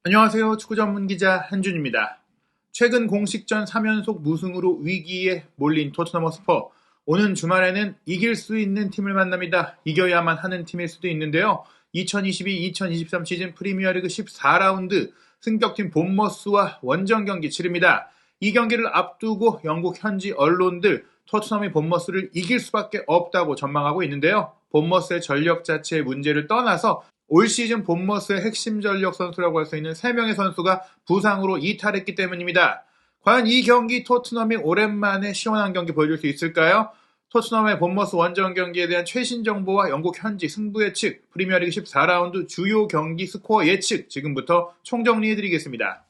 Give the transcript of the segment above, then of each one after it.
안녕하세요. 축구 전문 기자 한준입니다. 최근 공식전 3연속 무승으로 위기에 몰린 토트넘 허스퍼. 오는 주말에는 이길 수 있는 팀을 만납니다. 이겨야만 하는 팀일 수도 있는데요. 2022-2023 시즌 프리미어리그 14라운드 승격팀 본머스와 원정 경기 치릅니다. 이 경기를 앞두고 영국 현지 언론들 토트넘이 본머스를 이길 수밖에 없다고 전망하고 있는데요. 본머스의 전력 자체의 문제를 떠나서 올 시즌 본머스의 핵심 전력 선수라고 할 수 있는 3명의 선수가 부상으로 이탈했기 때문입니다. 과연 이 경기 토트넘이 오랜만에 시원한 경기 보여줄 수 있을까요? 토트넘의 본머스 원정 경기에 대한 최신 정보와 영국 현지 승부 예측, 프리미어리그 14라운드 주요 경기 스코어 예측 지금부터 총정리해드리겠습니다.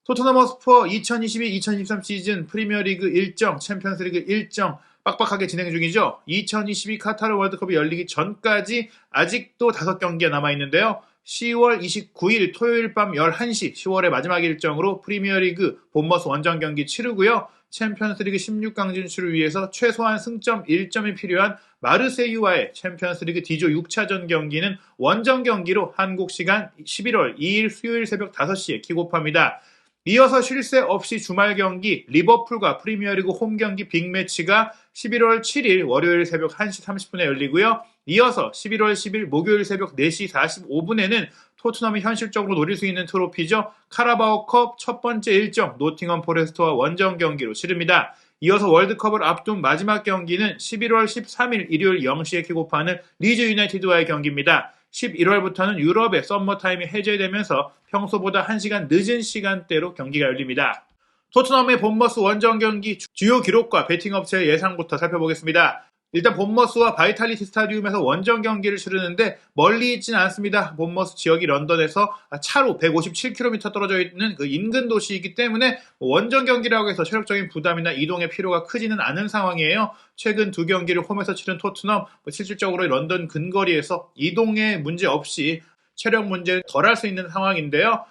토트넘 허스퍼 2022-2023 시즌 프리미어리그 일정, 챔피언스리그 일정 빡빡하게 진행 중이죠. 2022 카타르 월드컵이 열리기 전까지 아직도 5경기가 남아있는데요. 10월 29일 토요일 밤 11시 10월의 마지막 일정으로 프리미어리그 본머스 원정 경기 치르고요. 챔피언스리그 16강 진출을 위해서 최소한 승점 1점이 필요한 마르세유와의 챔피언스리그 D조 6차전 경기는 원정 경기로 한국 시간 11월 2일 수요일 새벽 5시에 킥오프합니다. 이어서 쉴 새 없이 주말 경기 리버풀과 프리미어리그 홈 경기 빅매치가 11월 7일 월요일 새벽 1시 30분에 열리고요. 이어서 11월 10일 목요일 새벽 4시 45분에는 토트넘이 현실적으로 노릴 수 있는 트로피죠. 카라바오컵 첫 번째 일정 노팅엄 포레스트와 원정 경기로 치릅니다. 이어서 월드컵을 앞둔 마지막 경기는 11월 13일 일요일 0시에 킥오프하는 리즈 유나이티드와의 경기입니다. 11월부터는 유럽의 썸머타임이 해제되면서 평소보다 1시간 늦은 시간대로 경기가 열립니다. 토트넘의 본머스 원정 경기 주요 기록과 베팅 업체의 예상부터 살펴보겠습니다. 일단 본머스와 바이탈리티 스타디움에서 원정 경기를 치르는데 멀리 있지는 않습니다. 본머스 지역이 런던에서 차로 157km 떨어져 있는 그 인근 도시이기 때문에 원정 경기라고 해서 체력적인 부담이나 이동의 필요가 크지는 않은 상황이에요. 최근 2경기를 홈에서 치른 토트넘, 실질적으로 런던 근거리에서 이동의 문제 없이 체력 문제를 덜할 수 있는 상황인데요.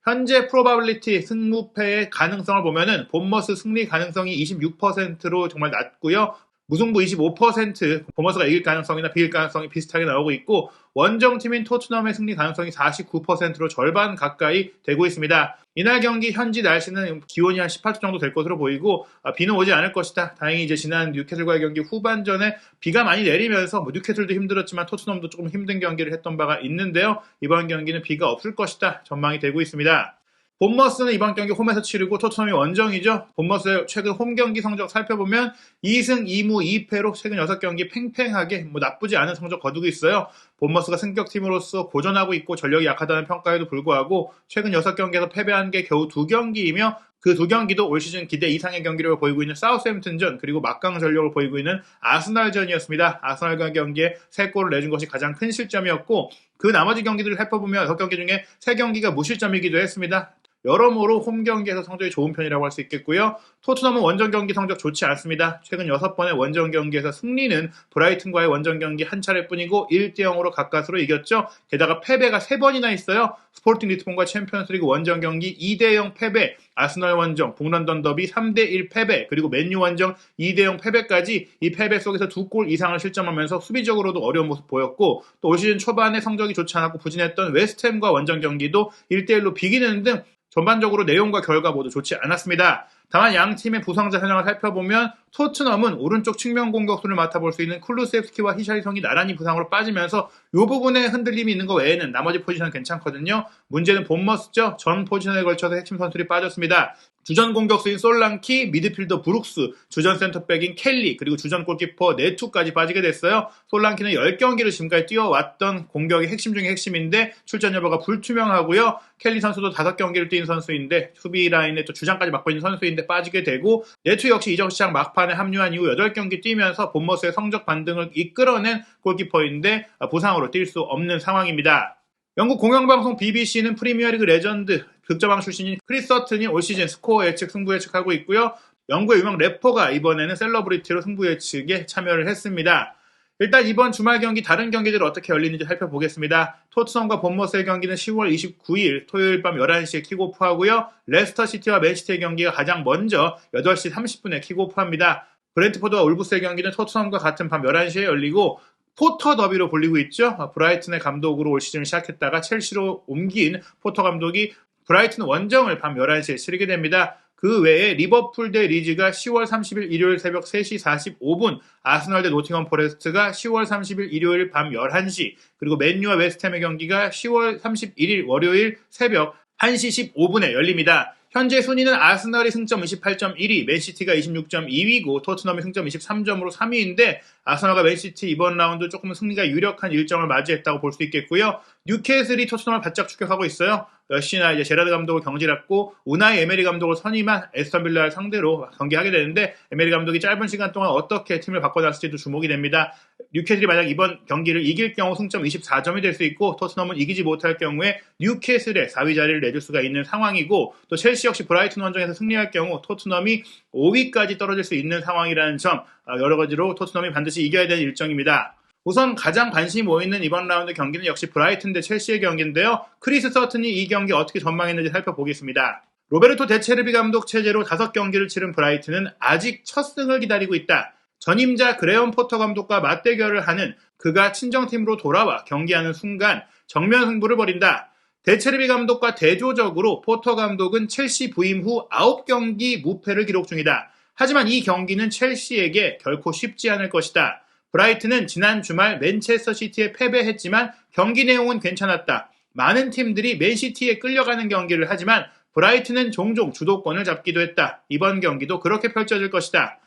현재 프로바빌리티 승무패의 가능성을 보면은 본머스 승리 가능성이 26%로 정말 낮고요. 무승부 25%, 본머스가 이길 가능성이나 비길 가능성이 비슷하게 나오고 있고 원정팀인 토트넘의 승리 가능성이 49%로 절반 가까이 되고 있습니다. 이날 경기 현지 날씨는 기온이 한 18도 정도 될 것으로 보이고 비는 오지 않을 것이다. 다행히 이제 지난 뉴캐슬과의 경기 후반전에 비가 많이 내리면서 뉴캐슬도 힘들었지만 토트넘도 조금 힘든 경기를 했던 바가 있는데요. 이번 경기는 비가 없을 것이다. 전망이 되고 있습니다. 본머스는 이번 경기 홈에서 치르고 토트넘이 원정이죠. 본머스의 최근 홈 경기 성적 살펴보면 2승 2무 2패로 최근 6경기 팽팽하게 나쁘지 않은 성적 거두고 있어요. 본머스가 승격팀으로서 고전하고 있고 전력이 약하다는 평가에도 불구하고 최근 6경기에서 패배한 게 겨우 2경기이며 그 2경기도 올 시즌 기대 이상의 경기력을 보이고 있는 사우스햄튼전 그리고 막강 전력을 보이고 있는 아스날전이었습니다. 아스날과 경기에 3골을 내준 것이 가장 큰 실점이었고 그 나머지 경기들을 살펴보면 6경기 중에 3경기가 무실점이기도 했습니다. 여러모로 홈 경기에서 성적이 좋은 편이라고 할 수 있겠고요. 토트넘은 원정 경기 성적 좋지 않습니다. 최근 6번의 원정 경기에서 승리는 브라이튼과의 원정 경기 한 차례뿐이고 1대0으로 가까스로 이겼죠. 게다가 패배가 3번이나 있어요. 스포팅 리스본과 챔피언스리그 원정 경기 2대0 패배, 아스널 원정, 북런던 더비 3대1 패배, 그리고 맨유 원정 2대0 패배까지 이 패배 속에서 2골 이상을 실점하면서 수비적으로도 어려운 모습 보였고 또 올 시즌 초반에 성적이 좋지 않았고 부진했던 웨스트햄과 원정 경기도 1대1로 비기는 등 전반적으로 내용과 결과 모두 좋지 않았습니다. 다만 양 팀의 부상자 현황을 살펴보면 토트넘은 오른쪽 측면 공격수를 맡아볼 수 있는 쿨루세프스키와 히샬리송이 나란히 부상으로 빠지면서 이 부분에 흔들림이 있는 것 외에는 나머지 포지션은 괜찮거든요. 문제는 본머스죠. 전 포지션에 걸쳐서 핵심 선수들이 빠졌습니다. 주전 공격수인 솔랑키, 미드필더 브룩스, 주전 센터백인 켈리, 그리고 주전 골키퍼 네투까지 빠지게 됐어요. 솔랑키는 10경기를 지금까지 뛰어왔던 공격의 핵심 중에 핵심인데 출전 여부가 불투명하고요. 켈리 선수도 5경기를 뛴 선수인데 수비 라인에 또 주장까지 맡고 있는 선수인데 빠지게 되고 네투 역시 이적 시장 막판에 합류한 이후 8경기 뛰면서 본머스의 성적 반등을 이끌어낸 골키퍼인데 부상으로 뛸 수 없는 상황입니다. 영국 공영방송 BBC는 프리미어리그 레전드 득점왕 출신인 크리스 서튼이 올 시즌 스코어 예측, 승부 예측하고 있고요. 영국의 유명 래퍼가 이번에는 셀러브리티로 승부 예측에 참여를 했습니다. 일단 이번 주말 경기 다른 경기들 어떻게 열리는지 살펴보겠습니다. 토트넘과 본머스의 경기는 10월 29일 토요일 밤 11시에 킥오프하고요. 레스터시티와 맨시티의 경기가 가장 먼저 8시 30분에 킥오프합니다. 브렌트포드와 울브스의 경기는 토트넘과 같은 밤 11시에 열리고 포터 더비로 불리고 있죠. 브라이튼의 감독으로 올 시즌을 시작했다가 첼시로 옮긴 포터 감독이 브라이튼 원정을 밤 11시에 치르게 됩니다. 그 외에 리버풀 대 리즈가 10월 30일 일요일 새벽 3시 45분, 아스널 대 노팅엄 포레스트가 10월 30일 일요일 밤 11시, 그리고 맨유와 웨스트햄의 경기가 10월 31일 월요일 새벽 1시 15분에 열립니다. 현재 순위는 아스널이 승점 28.1위, 맨시티가 26.2위고 토트넘이 승점 23점으로 3위인데 아스널과 맨시티 이번 라운드 조금 승리가 유력한 일정을 맞이했다고 볼 수 있겠고요. 뉴캐슬이 토트넘을 바짝 추격하고 있어요. 역시나 이제 제라드 감독을 경질했고 우나이 에메리 감독을 선임한 에스턴 빌라를 상대로 경기하게 되는데 에메리 감독이 짧은 시간 동안 어떻게 팀을 바꿔놨을지도 주목이 됩니다. 뉴캐슬이 만약 이번 경기를 이길 경우 승점 24점이 될 수 있고 토트넘은 이기지 못할 경우에 뉴캐슬의 4위 자리를 내줄 수가 있는 상황이고 또 첼시 역시 브라이튼 원정에서 승리할 경우 토트넘이 5위까지 떨어질 수 있는 상황이라는 점 여러 가지로 토트넘이 반드시 이겨야 되는 일정입니다. 우선 가장 관심이 모이는 이번 라운드 경기는 역시 브라이튼 대 첼시의 경기인데요. 크리스 서튼이 이 경기 어떻게 전망했는지 살펴보겠습니다. 로베르토 데체르비 감독 체제로 5경기를 치른 브라이튼은 아직 첫 승을 기다리고 있다. 전임자 그레엄 포터 감독과 맞대결을 하는 그가 친정팀으로 돌아와 경기하는 순간 정면 승부를 벌인다. 데체르비 감독과 대조적으로 포터 감독은 첼시 부임 후 9경기 무패를 기록 중이다. 하지만 이 경기는 첼시에게 결코 쉽지 않을 것이다. 브라이튼은 지난 주말 맨체스터 시티에 패배했지만 경기 내용은 괜찮았다. 많은 팀들이 맨시티에 끌려가는 경기를 하지만 브라이튼은 종종 주도권을 잡기도 했다. 이번 경기도 그렇게 펼쳐질 것이다.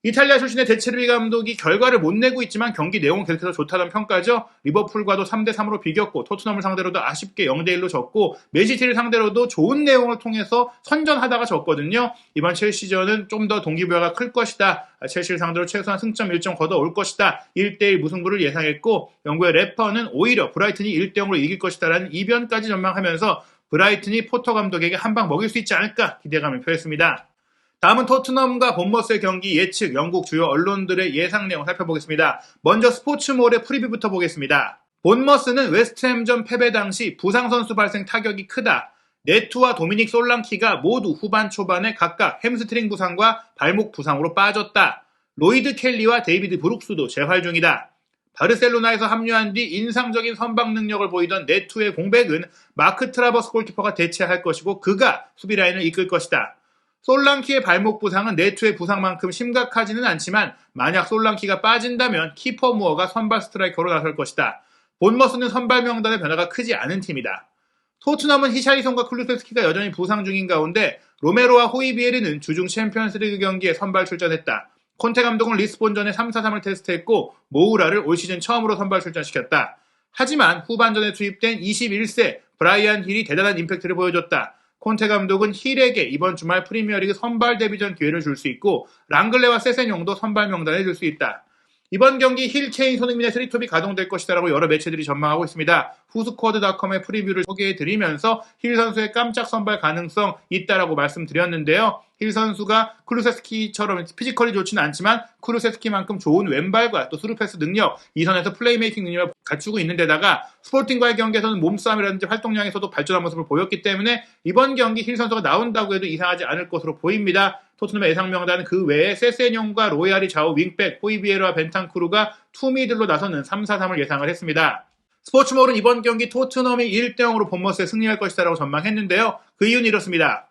이탈리아 출신의 데체르비 감독이 결과를 못 내고 있지만 경기 내용은 계속해서 좋다는 평가죠. 리버풀과도 3대3으로 비겼고 토트넘을 상대로도 아쉽게 0대1로 졌고 맨시티를 상대로도 좋은 내용을 통해서 선전하다가 졌거든요. 이번 첼시전은 좀 더 동기부여가 클 것이다. 첼시를 상대로 최소한 승점 1점 걷어올 것이다. 1대1 무승부를 예상했고 영국의 래퍼는 오히려 브라이튼이 1대0으로 이길 것이다라는 이변까지 전망하면서 브라이튼이 포터 감독에게 한 방 먹일 수 있지 않을까 기대감을 표했습니다. 다음은 토트넘과 본머스의 경기 예측 영국 주요 언론들의 예상 내용 살펴보겠습니다. 먼저 스포츠몰의 프리뷰부터 보겠습니다. 본머스는 웨스트햄전 패배 당시 부상 선수 발생 타격이 크다. 네투와 도미닉 솔랑키가 모두 후반 초반에 각각 햄스트링 부상과 발목 부상으로 빠졌다. 로이드 켈리와 데이비드 브룩스도 재활 중이다. 바르셀로나에서 합류한 뒤 인상적인 선방 능력을 보이던 네투의 공백은 마크 트라버스 골키퍼가 대체할 것이고 그가 수비 라인을 이끌 것이다. 솔랑키의 발목 부상은 네투의 부상만큼 심각하지는 않지만 만약 솔랑키가 빠진다면 키퍼 무어가 선발 스트라이커로 나설 것이다. 본머스는 선발 명단의 변화가 크지 않은 팀이다. 토트넘은 히샬리송과 클루세스키가 여전히 부상 중인 가운데 로메로와 호이비에르는 주중 챔피언스리그 경기에 선발 출전했다. 콘테 감독은 리스본전에 3-4-3을 테스트했고 모우라를 올 시즌 처음으로 선발 출전시켰다. 하지만 후반전에 투입된 21세 브라이안 힐이 대단한 임팩트를 보여줬다. 콘테 감독은 힐에게 이번 주말 프리미어리그 선발 데뷔전 기회를 줄 수 있고 랑글레와 세세뇽도 선발 명단에 들 수 있다. 이번 경기 힐, 케인, 손흥민의 쓰리톱이 가동될 것이다라고 여러 매체들이 전망하고 있습니다. 후스쿼드닷컴의 프리뷰를 소개해드리면서 힐 선수의 깜짝 선발 가능성 있다라고 말씀드렸는데요. 힐 선수가 쿠루세스키처럼 피지컬이 좋지는 않지만 쿠루세스키만큼 좋은 왼발과 또 스루패스 능력, 이 선에서 플레이메이킹 능력을 갖추고 있는 데다가 스포팅과의 경기에서는 몸싸움이라든지 활동량에서도 발전한 모습을 보였기 때문에 이번 경기 힐 선수가 나온다고 해도 이상하지 않을 것으로 보입니다. 토트넘의 예상 명단은 그 외에 세세뇽과 로얄이 좌우 윙백, 호이비에르와 벤탄쿠르가 투미들로 나서는 3-4-3을 예상을 했습니다. 스포츠몰은 이번 경기 토트넘이 1대0으로 본머스에 승리할 것이다라고 전망했는데요. 그 이유는 이렇습니다.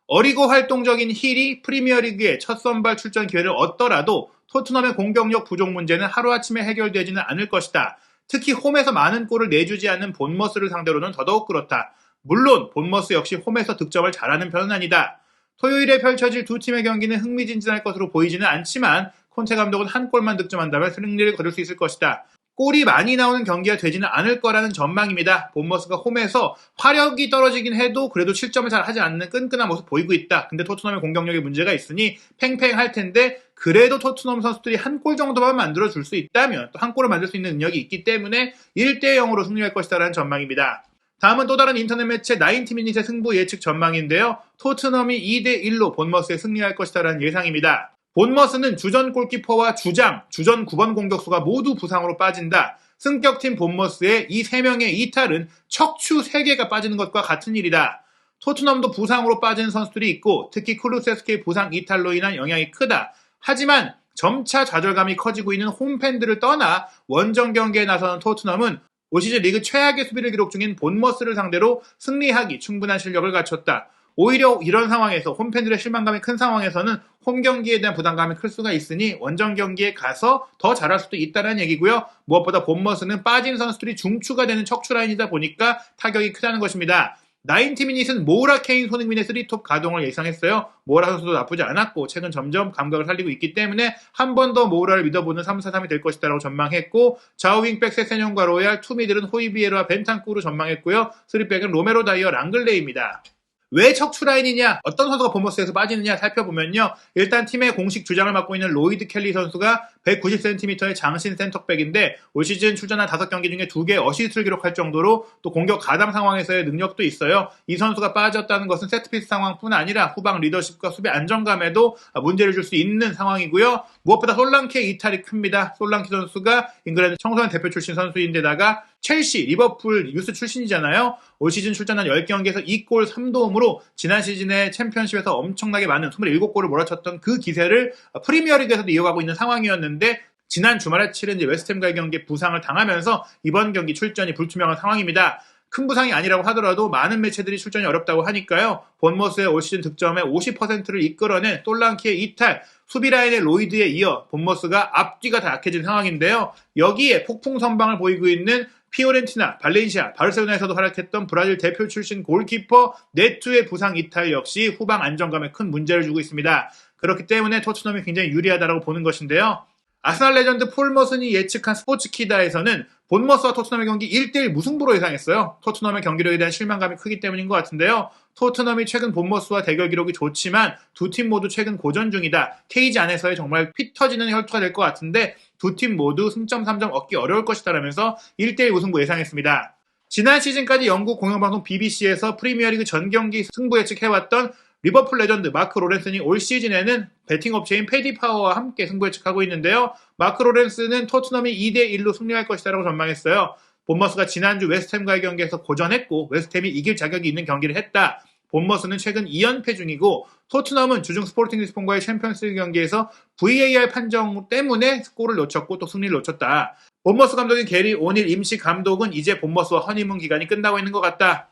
어리고 활동적인 힐이 프리미어리그의 첫 선발 출전 기회를 얻더라도 토트넘의 공격력 부족 문제는 하루아침에 해결되지는 않을 것이다. 특히 홈에서 많은 골을 내주지 않는 본머스를 상대로는 더더욱 그렇다. 물론 본머스 역시 홈에서 득점을 잘하는 편은 아니다. 토요일에 펼쳐질 두 팀의 경기는 흥미진진할 것으로 보이지는 않지만 콘테 감독은 한 골만 득점한다면 승리를 거둘 수 있을 것이다. 골이 많이 나오는 경기가 되지는 않을 거라는 전망입니다. 본머스가 홈에서 화력이 떨어지긴 해도 그래도 실점을 잘 하지 않는 끈끈한 모습 보이고 있다. 근데 토트넘의 공격력에 문제가 있으니 팽팽할 텐데 그래도 토트넘 선수들이 한 골 정도만 만들어줄 수 있다면 또 한 골을 만들 수 있는 능력이 있기 때문에 1대0으로 승리할 것이다라는 전망입니다. 다음은 또 다른 인터넷 매체 나인티미닛의 승부 예측 전망인데요. 토트넘이 2대1로 본머스에 승리할 것이다라는 예상입니다. 본머스는 주전 골키퍼와 주전 9번 공격수가 모두 부상으로 빠진다. 승격팀 본머스의 이 3명의 이탈은 척추 3개가 빠지는 것과 같은 일이다. 토트넘도 부상으로 빠진 선수들이 있고 특히 쿠루세스키의 부상 이탈로 인한 영향이 크다. 하지만 점차 좌절감이 커지고 있는 홈팬들을 떠나 원정 경기에 나서는 토트넘은 올 시즌 리그 최악의 수비를 기록 중인 본머스를 상대로 승리하기 충분한 실력을 갖췄다. 오히려 이런 상황에서 홈팬들의 실망감이 큰 상황에서는 홈 경기에 대한 부담감이 클 수가 있으니 원정 경기에 가서 더 잘할 수도 있다는 얘기고요. 무엇보다 본머스는 빠진 선수들이 중추가 되는 척추 라인이다 보니까 타격이 크다는 것입니다. 나인티미닛은 모우라, 케인, 손흥민의 3톱 가동을 예상했어요. 모우라 선수도 나쁘지 않았고 최근 점점 감각을 살리고 있기 때문에 한 번 더 모우라를 믿어보는 3-4-3이 될 것이다 라고 전망했고, 좌우 윙백 세세뇽과 로얄, 투미들은 호이비에르와 벤탄쿠르 전망했고요. 3백은 로메로, 다이어, 랑글레이입니다. 왜 척추 라인이냐, 어떤 선수가 본머스에서 빠지느냐 살펴보면요. 일단 팀의 공식 주장을 맡고 있는 로이드 켈리 선수가 190cm의 장신 센터백인데 올 시즌 출전한 5경기 중에 2개 어시스트를 기록할 정도로 또 공격 가담 상황에서의 능력도 있어요. 이 선수가 빠졌다는 것은 세트피스 상황뿐 아니라 후방 리더십과 수비 안정감에도 문제를 줄 수 있는 상황이고요. 무엇보다 솔랑키의 이탈이 큽니다. 솔랑키 선수가 잉글랜드 청소년 대표 출신 선수인데다가 첼시, 리버풀 유스 출신이잖아요. 올 시즌 출전한 10경기에서 2골 3도움으로 지난 시즌에 챔피언십에서 엄청나게 많은 27골을 몰아쳤던 그 기세를 프리미어리그에서도 이어가고 있는 상황이었는데, 지난 주말에 치른 웨스트햄과의 경기에 부상을 당하면서 이번 경기 출전이 불투명한 상황입니다. 큰 부상이 아니라고 하더라도 많은 매체들이 출전이 어렵다고 하니까요. 본머스의 올 시즌 득점의 50%를 이끌어낸 솔랑키의 이탈, 수비라인의 로이드에 이어 본머스가 앞뒤가 다 약해진 상황인데요. 여기에 폭풍 선방을 보이고 있는 피오렌티나, 발렌시아, 바르셀로나에서도 활약했던 브라질 대표 출신 골키퍼 네투의 부상 이탈 역시 후방 안정감에 큰 문제를 주고 있습니다. 그렇기 때문에 토트넘이 굉장히 유리하다고 보는 것인데요. 아스날 레전드 폴 머슨이 예측한 스포츠키다에서는 본머스와 토트넘의 경기 1대1 무승부로 예상했어요. 토트넘의 경기력에 대한 실망감이 크기 때문인 것 같은데요. 토트넘이 최근 본머스와 대결 기록이 좋지만 두 팀 모두 최근 고전 중이다. 케이지 안에서의 정말 피 터지는 혈투가 될 것 같은데 두 팀 모두 승점 3점 얻기 어려울 것이다 라면서 1대1 무승부 예상했습니다. 지난 시즌까지 영국 공영방송 BBC에서 프리미어리그 전 경기 승부 예측해왔던 리버풀 레전드 마크 로렌슨이 올 시즌에는 베팅 업체인 패디 파워와 함께 승부 예측하고 있는데요. 마크 로렌슨은 토트넘이 2대1로 승리할 것이라고 전망했어요. 본머스가 지난주 웨스트햄과의 경기에서 고전했고 웨스트햄이 이길 자격이 있는 경기를 했다. 본머스는 최근 2연패 중이고 토트넘은 주중 스포팅 리스본과의 챔피언스리그 경기에서 VAR 판정 때문에 골을 놓쳤고 또 승리를 놓쳤다. 본머스 감독인 게리 오닐 임시 감독은 이제 본머스와 허니문 기간이 끝나고 있는 것 같다.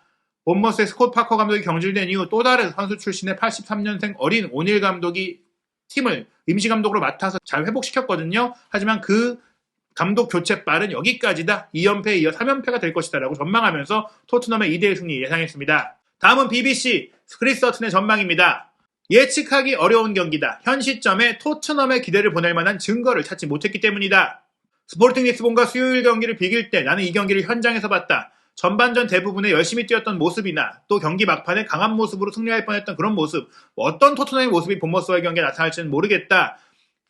본머스의 스콧 파커 감독이 경질된 이후 또 다른 선수 출신의 83년생 어린 오닐 감독이 팀을 임시 감독으로 맡아서 잘 회복시켰거든요. 하지만 그 감독 교체빨은 여기까지다. 2연패에 이어 3연패가 될 것이다 라고 전망하면서 토트넘의 2대1 승리 예상했습니다. 다음은 BBC 크리스 서튼의 전망입니다. 예측하기 어려운 경기다. 현 시점에 토트넘의 기대를 보낼 만한 증거를 찾지 못했기 때문이다. 스포팅 리스본과 수요일 경기를 비길 때 나는 이 경기를 현장에서 봤다. 전반전 대부분에 열심히 뛰었던 모습이나 또 경기 막판에 강한 모습으로 승리할 뻔했던 그런 모습, 어떤 토트넘의 모습이 본머스와의 경기에 나타날지는 모르겠다.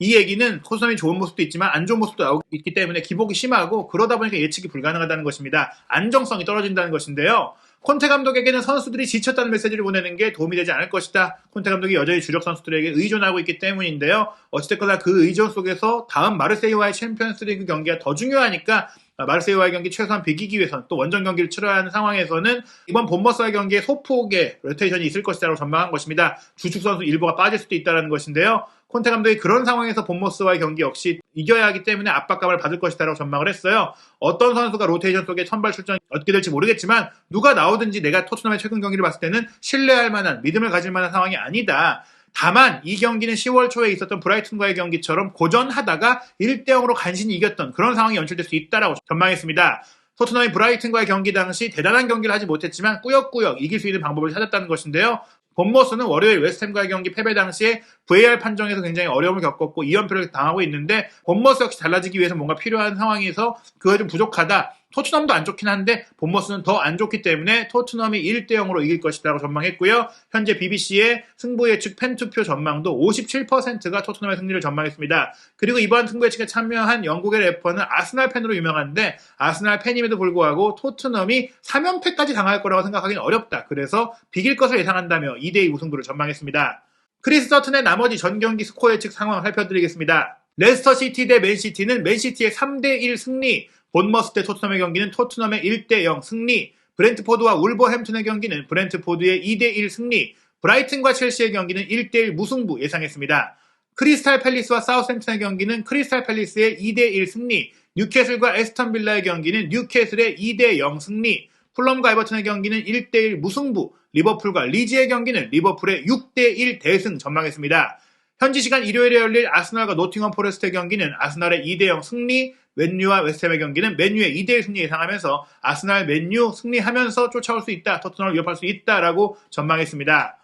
이 얘기는 토트넘이 좋은 모습도 있지만 안 좋은 모습도 나오고 있기 때문에 기복이 심하고 그러다 보니까 예측이 불가능하다는 것입니다. 안정성이 떨어진다는 것인데요. 콘테 감독에게는 선수들이 지쳤다는 메시지를 보내는 게 도움이 되지 않을 것이다. 콘테 감독이 여전히 주력 선수들에게 의존하고 있기 때문인데요. 어찌됐거나 그 의존 속에서 다음 마르세유와의 챔피언스리그 경기가 더 중요하니까 마르세유와의 경기 최소한 비기기 위해서는 또 원정 경기를 치러야 하는 상황에서는 이번 본머스와의 경기에 소폭의 로테이션이 있을 것이라고 전망한 것입니다. 주축 선수 일부가 빠질 수도 있다는 것인데요. 콘테 감독이 그런 상황에서 본머스와의 경기 역시 이겨야 하기 때문에 압박감을 받을 것이다라고 전망을 했어요. 어떤 선수가 로테이션 속에 선발 출전 얻게 될지 모르겠지만 누가 나오든지 내가 토트넘의 최근 경기를 봤을 때는 신뢰할 만한, 믿음을 가질 만한 상황이 아니다. 다만 이 경기는 10월 초에 있었던 브라이튼과의 경기처럼 고전하다가 1대0으로 간신히 이겼던 그런 상황이 연출될 수 있다라고 전망했습니다. 토트넘이 브라이튼과의 경기 당시 대단한 경기를 하지 못했지만 꾸역꾸역 이길 수 있는 방법을 찾았다는 것인데요. 본머스는 월요일 웨스트햄과의 경기 패배 당시에 VAR 판정에서 굉장히 어려움을 겪었고 2연패를 당하고 있는데 본머스 역시 달라지기 위해서 뭔가 필요한 상황에서 그거 좀 부족하다. 토트넘도 안 좋긴 한데 본머스는 더 안 좋기 때문에 토트넘이 1대0으로 이길 것이라고 전망했고요. 현재 BBC의 승부 예측 팬투표 전망도 57%가 토트넘의 승리를 전망했습니다. 그리고 이번 승부 예측에 참여한 영국의 래퍼는 아스날 팬으로 유명한데 아스날 팬임에도 불구하고 토트넘이 3연패까지 당할 거라고 생각하기는 어렵다. 그래서 비길 것을 예상한다며 2대2 우승부를 전망했습니다. 크리스 서튼의 나머지 전 경기 스코어 예측 상황을 살펴드리겠습니다. 레스터 시티 대 맨시티는 맨시티의 3대1 승리, 본머스 대 토트넘의 경기는 토트넘의 1대0 승리, 브렌트포드와 울버햄튼의 경기는 브렌트포드의 2대1 승리, 브라이튼과 첼시의 경기는 1대1 무승부 예상했습니다. 크리스탈 팰리스와 사우샘튼의 경기는 크리스탈 팰리스의 2대1 승리, 뉴캐슬과 에스턴 빌라의 경기는 뉴캐슬의 2대0 승리, 풀럼과 에버튼의 경기는 1대1 무승부, 리버풀과 리즈의 경기는 리버풀의 6대1 대승 전망했습니다. 현지 시간 일요일에 열릴 아스널과 노팅엄 포레스트의 경기는 아스널의 2대0 승리, 맨유와 웨스트햄의 경기는 맨유의 2대1 승리 예상하면서 아스널 맨유 승리하면서 쫓아올 수 있다, 토트넘을 위협할 수 있다라고 전망했습니다.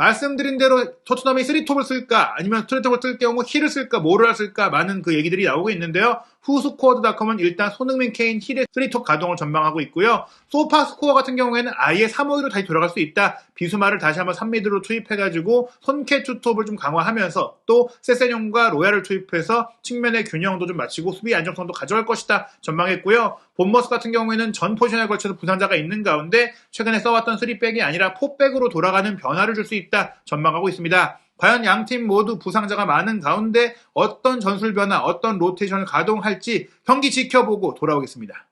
말씀드린 대로 토트넘이 3톱을 쓸까 아니면 3톱을 쓸 경우 힐을 쓸까 뭐를 쓸까 많은 그 얘기들이 나오고 있는데요. 후스코어드닷컴은 일단 손흥민, 케인, 힐의 3톱 가동을 전망하고 있고요. 소파스코어 같은 경우에는 아예 3-5-2로 다시 돌아갈 수 있다. 비수마를 다시 한번 3미드로 투입해가지고 손캐 투톱을 좀 강화하면서 또 세세뇽과 로얄을 투입해서 측면의 균형도 좀 맞추고 수비 안정성도 가져갈 것이다 전망했고요. 본머스 같은 경우에는 전 포지션에 걸쳐서 부상자가 있는 가운데 최근에 써왔던 3백이 아니라 4백으로 돌아가는 변화를 줄 수 있다 전망하고 있습니다. 과연 양팀 모두 부상자가 많은 가운데 어떤 전술 변화, 어떤 로테이션을 가동할지 경기 지켜보고 돌아오겠습니다.